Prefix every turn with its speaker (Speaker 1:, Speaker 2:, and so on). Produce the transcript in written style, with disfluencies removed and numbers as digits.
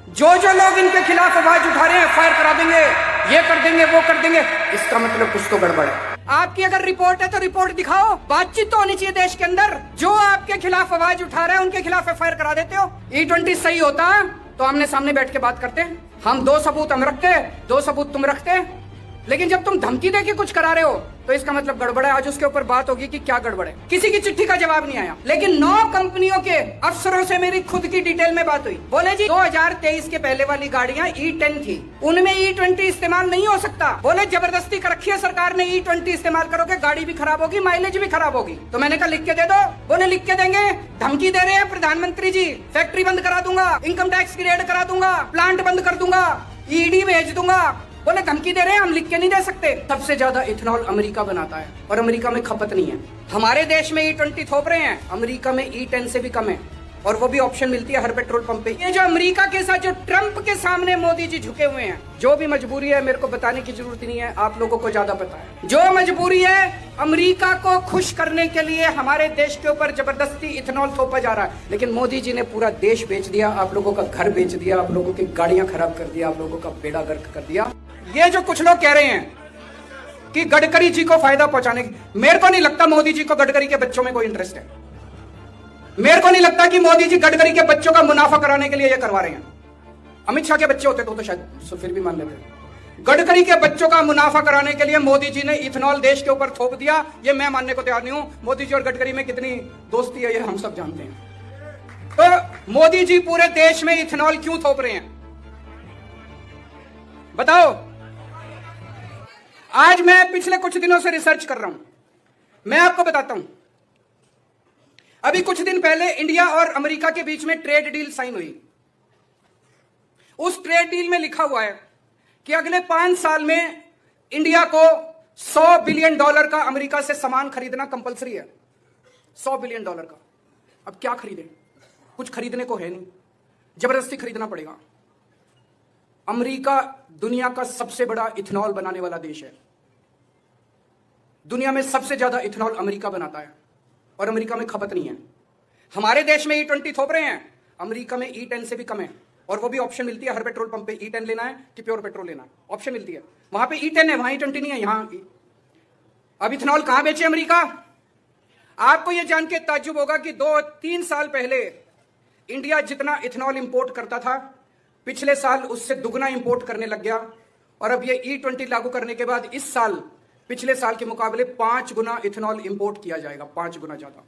Speaker 1: जो जो लोग इनके खिलाफ आवाज उठा रहे हैं फायर करा देंगे, ये कर देंगे, वो कर देंगे, इसका मतलब कुछ तो गड़बड़ है। आपकी अगर रिपोर्ट है तो रिपोर्ट दिखाओ, बातचीत तो होनी चाहिए देश के अंदर। जो आपके खिलाफ आवाज उठा रहे हैं उनके खिलाफ एफआईआर करा देते हो। E20 सही होता तो आमने सामने बैठ के बात करते, हम दो सबूत हम रखते, दो सबूत तुम रखते। लेकिन जब तुम धमकी देके कुछ करा रहे हो तो इसका मतलब गड़बड़ है। आज उसके ऊपर बात होगी कि क्या गड़बड़ है। किसी की चिट्ठी का जवाब नहीं आया, लेकिन 9 कंपनियों के अफसरों से मेरी खुद की डिटेल में बात हुई। बोले जी 2023 के पहले वाली गाड़ियां E10 थी, उनमें E20 इस्तेमाल नहीं हो सकता। बोले जबरदस्ती कर रखी है सरकार ने, E20 इस्तेमाल करोगे गाड़ी भी खराब होगी, माइलेज भी खराब होगी। तो मैंने कहा लिख के दे दो। बोले लिख के देंगे, धमकी दे रहे हैं प्रधानमंत्री जी, फैक्ट्री बंद करा दूंगा, इनकम टैक्स की रेड करा दूंगा, प्लांट बंद कर दूंगा, ईडी भेज दूंगा। बोले धमकी दे रहे हैं, हम लिख के नहीं दे सकते। सबसे ज्यादा इथेनॉल अमेरिका बनाता है और अमेरिका में खपत नहीं है। हमारे देश में E20 थोप रहे हैं, अमेरिका में E10 से भी कम है, और वो भी ऑप्शन मिलती है हर पेट्रोल पंप पे। ये जो अमेरिका के साथ जो ट्रंप के सामने मोदी जी झुके हुए हैं, जो भी मजबूरी है मेरे को बताने की जरूरत नहीं है, आप लोगों को ज्यादा पता है। जो मजबूरी है अमेरिका को खुश करने के लिए हमारे देश के ऊपर जबरदस्ती इथेनॉल थोपा जा रहा है। लेकिन मोदी जी ने पूरा देश बेच दिया, आप लोगों का घर बेच दिया, आप लोगों की गाड़ियां खराब कर दिया, आप लोगों का बेड़ा गर्क कर दिया। ये जो कुछ लोग कह रहे हैं कि गडकरी जी को फायदा पहुंचाने की, मेरे को नहीं लगता मोदी जी को गडकरी के बच्चों में कोई इंटरेस्ट है। मेरे को नहीं लगता कि मोदी जी गडकरी के बच्चों का मुनाफा कराने के लिए ये करवा रहे हैं। अमित शाह के बच्चे होते तो शायद फिर भी मान लेते। गडकरी के बच्चों का मुनाफा कराने के लिए मोदी जी ने इथेनॉल देश के ऊपर थोप दिया, ये मैं मानने को तैयार नहीं हूं। मोदी जी और गडकरी में कितनी दोस्ती है ये हम सब जानते हैं। तो मोदी जी पूरे देश में इथेनॉल क्यों थोप रहे हैं बताओ। आज मैं पिछले कुछ दिनों से रिसर्च कर रहा हूं, मैं आपको बताता हूं। अभी कुछ दिन पहले इंडिया और अमेरिका के बीच में ट्रेड डील साइन हुई। उस ट्रेड डील में लिखा हुआ है कि अगले 5 साल में इंडिया को $100 बिलियन का अमेरिका से सामान खरीदना कंपलसरी है। $100 बिलियन का। अब क्या खरीदे, कुछ खरीदने को है नहीं, जबरदस्ती खरीदना पड़ेगा। अमेरिका दुनिया का सबसे बड़ा इथेनॉल बनाने वाला देश है। दुनिया में सबसे ज्यादा इथेनॉल अमेरिका बनाता है और अमेरिका में खपत नहीं है। हमारे देश में E20 थोप रहे हैं, अमेरिका में E10 से भी कम है, और वो भी ऑप्शन मिलती है हर पेट्रोल पंप पे। E10 लेना है कि प्योर पेट्रोल लेना है, ऑप्शन मिलती है। वहां पे E10 है, वहां E20 नहीं है, यहां। अब इथेनॉल कहां बेचे अमेरिका? आपको यह जान के ताज्जुब होगा कि 2-3 साल पहले इंडिया जितना इथेनॉल इंपोर्ट करता था, पिछले साल उससे दुगना इंपोर्ट करने लग गया। और अब ये E20 लागू करने के बाद इस साल पिछले साल के मुकाबले 5 गुना इथेनॉल इंपोर्ट किया जाएगा, 5 गुना ज्यादा।